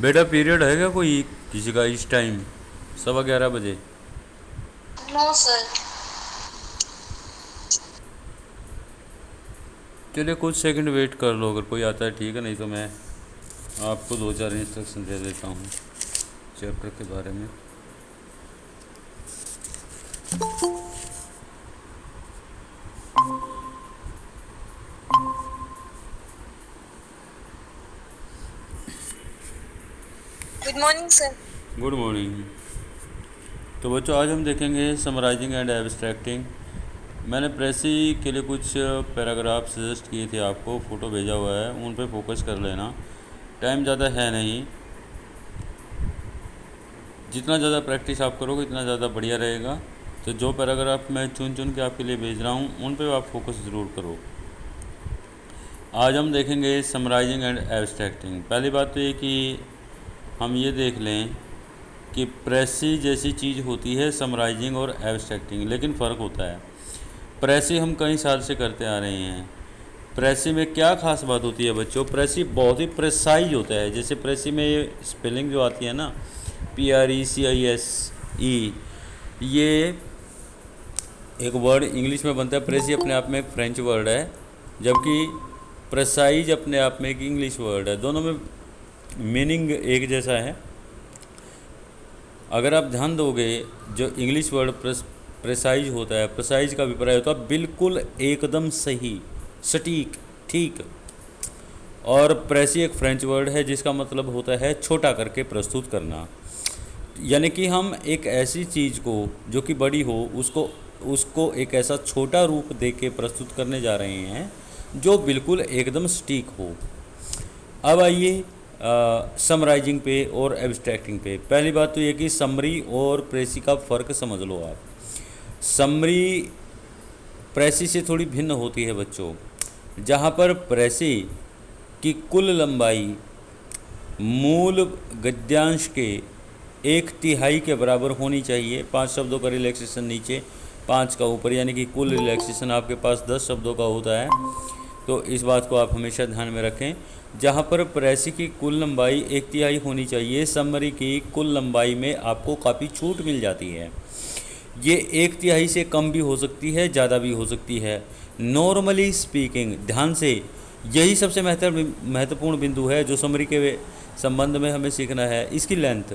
बेटा पीरियड है क्या कोई किसी का इस टाइम 11:15 बजे? No sir. चलिए कुछ सेकंड वेट कर लो, अगर कोई आता है ठीक है, नहीं तो मैं आपको 2-4 इंस्ट्रक्शन दे देता हूँ चैप्टर के बारे में। Good morning sir. Good morning. तो बच्चों आज हम देखेंगे समराइजिंग एंड एब्स्ट्रैक्टिंग। मैंने प्रेसी के लिए कुछ पैराग्राफ सजेस्ट किए थे, आपको फ़ोटो भेजा हुआ है, उन पे फोकस कर लेना। टाइम ज़्यादा है नहीं, जितना ज़्यादा प्रैक्टिस आप करोगे इतना ज़्यादा बढ़िया रहेगा। तो जो पैराग्राफ मैं चुन चुन के आपके लिए भेज रहा हूँ उन पे आप फोकस ज़रूर करो। आज हम देखेंगे समराइजिंग एंड एब्स्ट्रैक्टिंग। पहली बात तो ये कि हम ये देख लें कि प्रेसी जैसी चीज़ होती है समराइजिंग और एब्स्ट्रैक्टिंग, लेकिन फ़र्क होता है। प्रेसी हम कई साल से करते आ रहे हैं। प्रेसी में क्या खास बात होती है बच्चों? प्रेसी बहुत ही प्रेसाइज होता है। जैसे प्रेसी में ये स्पेलिंग जो आती है ना, PRECISE, ये एक वर्ड इंग्लिश में बनता है। प्रेसी अपने आप में एक फ्रेंच वर्ड है, जबकि प्रेसाइज अपने आप में एक इंग्लिश वर्ड है। दोनों में मीनिंग एक जैसा है। अगर आप ध्यान दोगे, जो इंग्लिश वर्ड प्रेसाइज होता है, प्रेसाइज का अभिप्राय होता है बिल्कुल एकदम सही, सटीक, ठीक। और प्रेसी एक फ्रेंच वर्ड है जिसका मतलब होता है छोटा करके प्रस्तुत करना। यानी कि हम एक ऐसी चीज़ को जो कि बड़ी हो उसको उसको एक ऐसा छोटा रूप दे के प्रस्तुत करने जा रहे हैं जो बिल्कुल एकदम सटीक हो। अब आइए समराइजिंग पे और एब्स्ट्रैक्टिंग पे। पहली बात तो ये कि समरी और प्रेसी का फ़र्क समझ लो आप। समरी प्रेसी से थोड़ी भिन्न होती है बच्चों। जहाँ पर प्रेसी की कुल लंबाई मूल गद्यांश के 1/3 के बराबर होनी चाहिए। 5 शब्दों का रिलैक्सेशन नीचे, 5 का ऊपर, यानी कि कुल रिलैक्सेशन आपके पास 10 शब्दों का होता है। तो इस बात को आप हमेशा ध्यान में रखें। जहाँ पर प्रेसी की कुल लंबाई 1/3 होनी चाहिए, समरी की कुल लंबाई में आपको काफ़ी छूट मिल जाती है। ये 1/3 से कम भी हो सकती है, ज़्यादा भी हो सकती है। नॉर्मली स्पीकिंग, ध्यान से, यही सबसे महत्वपूर्ण बिंदु है जो समरी के संबंध में हमें सीखना है, इसकी length.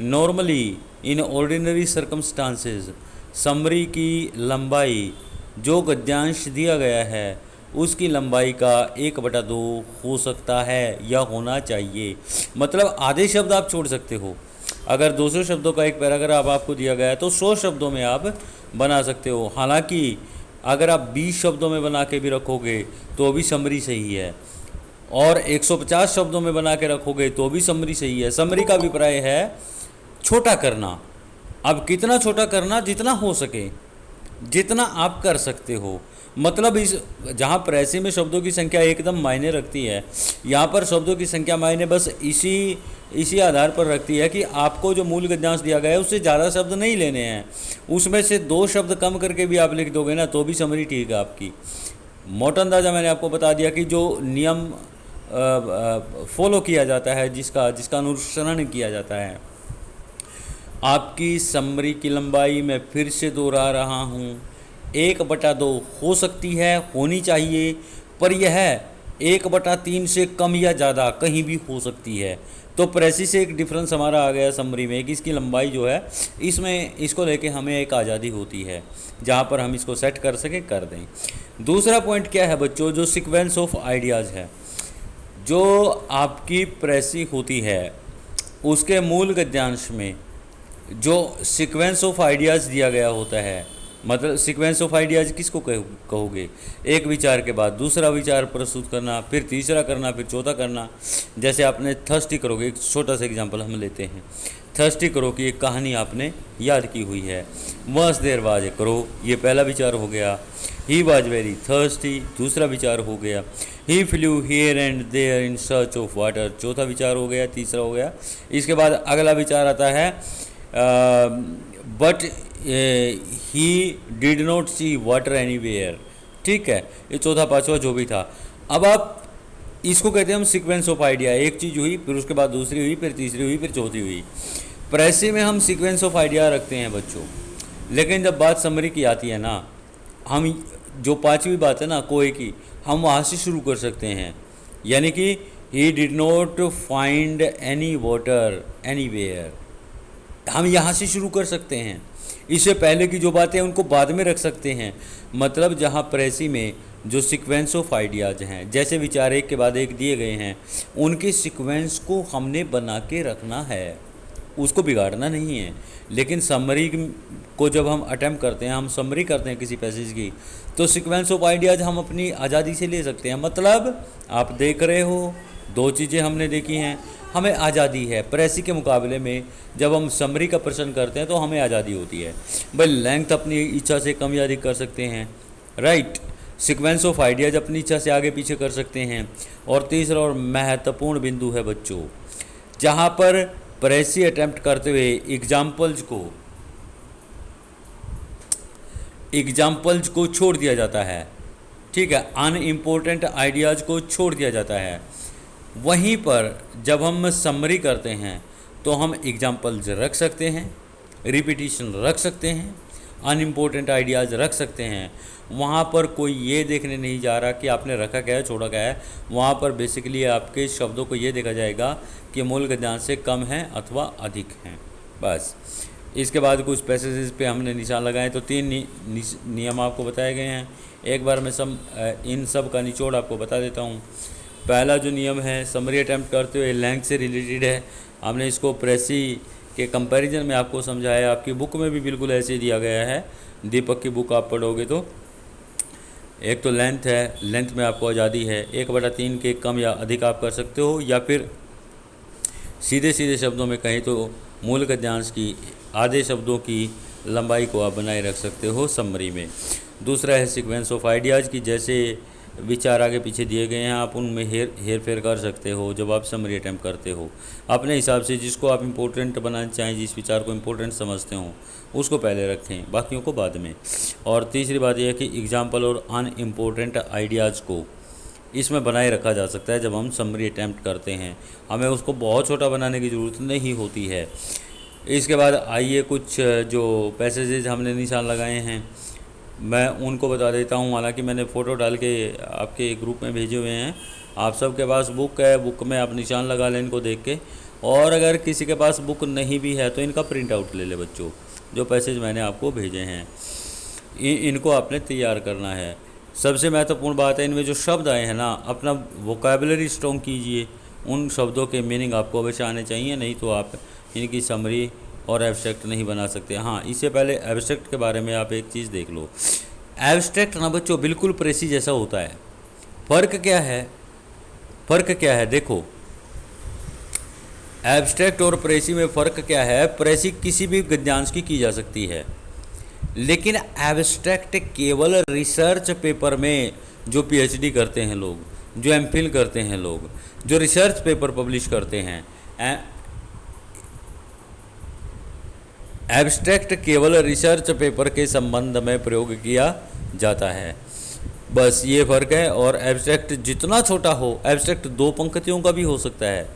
Normally in ordinary circumstances, summary की लंबाई जो गद्यांश दिया गया है उसकी लंबाई का 1/2 हो सकता है या होना चाहिए। मतलब आधे शब्द आप छोड़ सकते हो। अगर 200 शब्दों का एक पैराग्राफ आपको दिया गया है तो 100 शब्दों में आप बना सकते हो। हालांकि अगर आप 20 शब्दों में बना के भी रखोगे तो भी समरी सही है, और 150 शब्दों में बना के रखोगे तो भी समरी सही है। समरी का अभिप्राय है छोटा करना। अब कितना छोटा करना? जितना हो सके, जितना आप कर सकते हो। मतलब इस, जहाँ प्रेसी में शब्दों की संख्या एकदम मायने रखती है, यहाँ पर शब्दों की संख्या मायने बस इसी आधार पर रखती है कि आपको जो मूल गद्यांश दिया गया है उससे ज़्यादा शब्द नहीं लेने हैं। उसमें से 2 शब्द कम करके भी आप लिख दोगे ना तो भी समरी ठीक है आपकी। मोटा अंदाज़ा मैंने आपको बता दिया कि जो नियम फॉलो किया जाता है, जिसका अनुसरण किया जाता है। आपकी समरी की लंबाई मैं फिर से दोहरा रहा हूँ, 1/2 हो सकती है, होनी चाहिए, पर यह 1/3 से कम या ज़्यादा कहीं भी हो सकती है। तो प्रेसी से एक डिफरेंस हमारा आ गया समरी में कि इसकी लंबाई जो है, इसमें इसको लेके हमें एक आज़ादी होती है, जहाँ पर हम इसको सेट कर सकें कर दें। दूसरा पॉइंट क्या है बच्चों? जो सीक्वेंस ऑफ आइडियाज़ है, जो आपकी प्रेसी होती है उसके मूल गद्यांश में जो सीक्वेंस ऑफ आइडियाज़ दिया गया होता है मतलब सीक्वेंस ऑफ आइडियाज किसको कहोगे? एक विचार के बाद दूसरा विचार प्रस्तुत करना, फिर तीसरा करना, फिर चौथा करना। जैसे आपने थर्स्टी करोगे, एक छोटा सा एग्जांपल हम लेते हैं। थर्स्टी करो कि एक कहानी आपने याद की हुई है। वंस देर वाज करो, ये पहला विचार हो गया। ही वॉज वेरी थर्स्टी, दूसरा विचार हो गया। He flew here and there in search of water, चौथा विचार हो गया, तीसरा हो गया। इसके बाद अगला विचार आता है but he did not see water anywhere. ठीक है, ये चौथा पांचवा जो भी था। अब आप इसको कहते हैं हम सीक्वेंस ऑफ आइडिया। एक चीज़ हुई, फिर उसके बाद दूसरी हुई, फिर तीसरी हुई, फिर चौथी हुई। प्रेसी में हम सीक्वेंस ऑफ आइडिया रखते हैं बच्चों, लेकिन जब बात समरी की आती है ना, हम जो पांचवी बात है ना कोई की, हम वहाँ से शुरू कर सकते हैं। यानी कि ही did not find any water anywhere, हम यहाँ से शुरू कर सकते हैं। इससे पहले की जो बातें हैं उनको बाद में रख सकते हैं। मतलब जहाँ प्रेसी में जो सीक्वेंस ऑफ आइडियाज़ हैं, जैसे विचार एक के बाद एक दिए गए हैं, उनके सीक्वेंस को हमने बना के रखना है, उसको बिगाड़ना नहीं है। लेकिन समरी को जब हम अटैम्प्ट करते हैं, हम समरी करते हैं किसी पैसेज की, तो सीक्वेंस ऑफ आइडियाज़ हम अपनी आज़ादी से ले सकते हैं। मतलब आप देख रहे हो, दो चीज़ें हमने देखी हैं, हमें आज़ादी है। प्रेसी के मुकाबले में जब हम समरी का प्रश्न करते हैं तो हमें आज़ादी होती है। भाई लेंथ अपनी इच्छा से कम या अधिक कर सकते हैं, राइट। सीक्वेंस ऑफ आइडियाज अपनी इच्छा से आगे पीछे कर सकते हैं। और तीसरा और महत्वपूर्ण बिंदु है बच्चों, जहाँ पर प्रेसी अटेम्प्ट करते हुए एग्जाम्पल्स को छोड़ दिया जाता है। ठीक है, अनइम्पोर्टेंट आइडियाज़ को छोड़ दिया जाता है। वहीं पर जब हम समरी करते हैं तो हम एग्जाम्पल्स रख सकते हैं, रिपीटिशन रख सकते हैं, अनइम्पोर्टेंट आइडियाज़ रख सकते हैं। वहाँ पर कोई ये देखने नहीं जा रहा कि आपने रखा क्या है, छोड़ा क्या है। वहाँ पर बेसिकली आपके शब्दों को ये देखा जाएगा कि मूल गद्यांश से कम है अथवा अधिक हैं, बस। इसके बाद कुछ पैसेजेस पे हमने निशान लगाए, तो 3 नियम आपको बताए गए हैं। एक बार मैं इन सब का निचोड़ आपको बता देता हूँ। पहला जो नियम है, समरी अटैम्प्ट करते हुए लेंथ से रिलेटेड है। हमने इसको प्रेसी के कंपैरिजन में आपको समझाया, आपकी बुक में भी बिल्कुल ऐसे दिया गया है। दीपक की बुक आप पढ़ोगे तो एक तो लेंथ है, लेंथ में आपको आज़ादी है। 1/3 के कम या अधिक आप कर सकते हो, या फिर सीधे सीधे शब्दों में कहें तो मूल गद्यांश की आधे शब्दों की लंबाई को आप बनाए रख सकते हो समरी में। दूसरा है सीक्वेंस ऑफ आइडियाज़ की, जैसे विचार आगे पीछे दिए गए हैं, आप उनमें हेर फेर कर सकते हो जब आप समरी अटैम्प्ट करते हो अपने हिसाब से। जिसको आप इम्पोर्टेंट बनाना चाहें, जिस विचार को इम्पोर्टेंट समझते हो, उसको पहले रखें, बाकियों को बाद में। और तीसरी बात यह है कि एग्जाम्पल और अनइम्पोर्टेंट आइडियाज़ को इसमें बनाए रखा जा सकता है जब हम समरी अटैम्प्ट करते हैं। हमें उसको बहुत छोटा बनाने की ज़रूरत नहीं होती है। इसके बाद आइए कुछ जो पैसेजेज हमने निशान लगाए हैं मैं उनको बता देता हूँ। हालांकि मैंने फ़ोटो डाल के आपके ग्रुप में भेजे हुए हैं। आप सबके पास बुक है, बुक में आप निशान लगा लें इनको देख के। और अगर किसी के पास बुक नहीं भी है तो इनका प्रिंट आउट ले ले बच्चों, जो पैसेज मैंने आपको भेजे हैं इनको आपने तैयार करना है। सबसे महत्वपूर्ण बात है, इनमें जो शब्द आए हैं ना, अपना वोकैबुलरी स्ट्रॉन्ग कीजिए। उन शब्दों के मीनिंग आपको हमेशा आने चाहिए, नहीं तो आप इनकी समरी और एब्स्ट्रैक्ट नहीं बना सकते। हाँ, इससे पहले एब्स्ट्रैक्ट के बारे में आप एक चीज़ देख लो। एब्स्ट्रैक्ट ना बच्चों बिल्कुल प्रेसी जैसा होता है। फ़र्क क्या है? फ़र्क क्या है देखो, एब्स्ट्रैक्ट और प्रेसी में फ़र्क क्या है। प्रेसी किसी भी गद्यांश की जा सकती है, लेकिन एब्स्ट्रैक्ट केवल रिसर्च पेपर में जो पीएचडी करते हैं लोग, जो एमफिल करते हैं लोग, जो रिसर्च पेपर पब्लिश करते हैं, एब्स्ट्रैक्ट केवल रिसर्च पेपर के संबंध में प्रयोग किया जाता है, बस ये फ़र्क है। और एब्स्ट्रैक्ट जितना छोटा हो, एब्स्ट्रैक्ट 2 पंक्तियों का भी हो सकता है,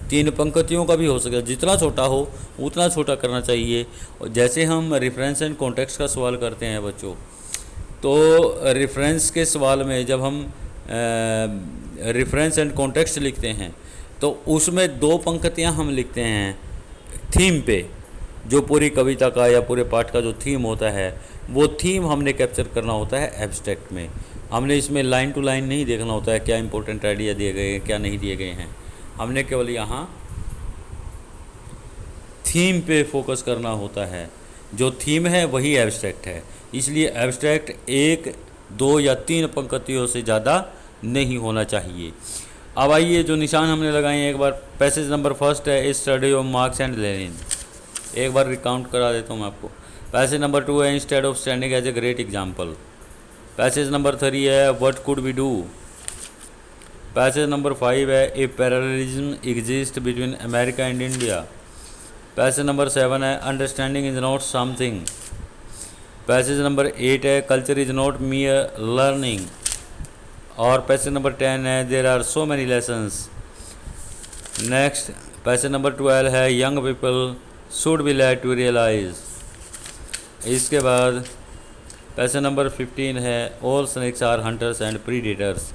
3 पंक्तियों का भी हो सकता है। जितना छोटा हो उतना छोटा करना चाहिए। और जैसे हम रेफरेंस एंड कॉन्टेक्स्ट का सवाल करते हैं बच्चों, तो रेफरेंस के सवाल में जब हम रेफरेंस एंड कॉन्टेक्स्ट लिखते हैं तो उसमें 2 पंक्तियां हम लिखते हैं थीम पे। जो पूरी कविता का या पूरे पाठ का जो थीम होता है, वो थीम हमने कैप्चर करना होता है एब्स्ट्रैक्ट में। हमने इसमें लाइन टू लाइन नहीं देखना होता है क्या इंपॉर्टेंट आइडिया दिए गए हैं, क्या नहीं दिए गए हैं। हमने केवल यहाँ थीम पे फोकस करना होता है। जो थीम है वही एब्स्ट्रैक्ट है। इसलिए एब्स्ट्रैक्ट एक, दो या तीन पंक्तियों से ज़्यादा नहीं होना चाहिए। अब आइए जो निशान हमने लगाए हैं एक बार। पैसेज नंबर फर्स्ट है study of marks and Lenin, एक बार रिकाउंट करा देता हूँ मैं आपको। पैसेज नंबर 2 है instead of standing as a great example. Passage number 3 है what could we do. Passage number 5 है a parallelism exist between America and India. Passage number 7 है understanding is not something. Passage number 8 है culture is not mere learning. और passage number 10 है there are so many lessons. Next passage number 12 है young people should be late to realize. इसके बाद passage number 15 है all snakes are hunters and predators.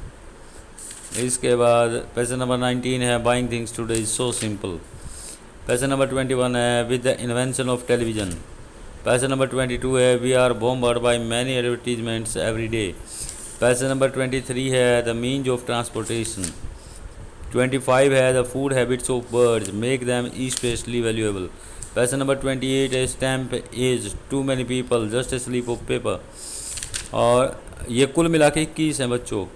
इसके बाद passage number 19 है buying things today is so simple. Passage number 21 है with the invention of television. Passage number 22 है we are bombarded by many advertisements every day. Passage number 23 है the means of transportation. 25 है the food habits of birds make them specially valuable. Passage number 28 है stamp is to many people just a slip of paper. और ये कुल मिला के 21 हैं बच्चों।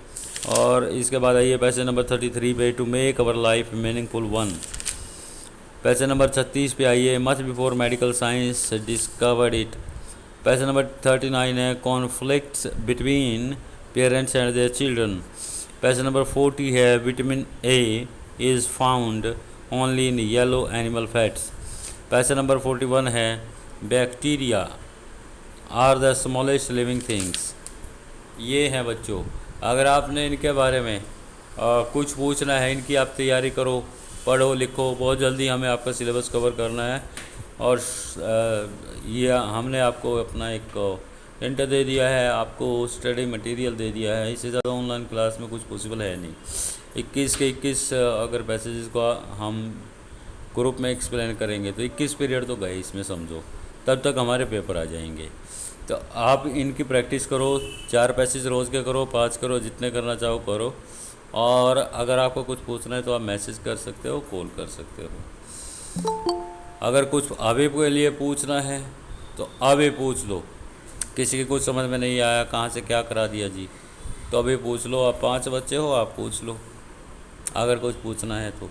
और इसके बाद आइए पैसेज नंबर 33 पे to make our life meaningful one. Passage number 36 पे आइए much before medical science discovered it. Passage number 39 है conflicts between parents and their children. Passage number 40 है vitamin A is found only in yellow animal fats. Passage number 41 है bacteria are the smallest living things. ये हैं बच्चों। अगर आपने इनके बारे में कुछ पूछना है, इनकी आप तैयारी करो, पढ़ो लिखो, बहुत जल्दी हमें आपका सिलेबस कवर करना है। और ये हमने आपको अपना एक इंटर दे दिया है, आपको स्टडी मटेरियल दे दिया है। इससे ज़्यादा ऑनलाइन क्लास में कुछ पॉसिबल है नहीं। 21 के 21 अगर पैसेजेस को हम ग्रुप में एक्सप्लेन करेंगे तो 21 पीरियड तो गए इसमें समझो, तब तक हमारे पेपर आ जाएंगे। तो आप इनकी प्रैक्टिस करो, 4 पैसेज रोज़ के करो, 5 करो, जितने करना चाहो करो। और अगर आपको कुछ पूछना है तो आप मैसेज कर सकते हो, कॉल कर सकते हो। अगर कुछ अभी के लिए पूछना है तो अभी पूछ लो। किसी की कुछ समझ में नहीं आया, कहाँ से क्या करा दिया जी, तो अभी पूछ लो। आप 5 बच्चे हो, आप पूछ लो अगर कुछ पूछना है तो।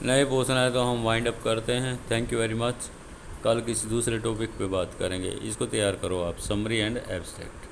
नहीं पूछना है तो हम वाइंड अप करते हैं। Thank you very much. कल किसी दूसरे टॉपिक पे बात करेंगे। इसको तैयार करो आप, समरी एंड एब्स्ट्रैक्ट।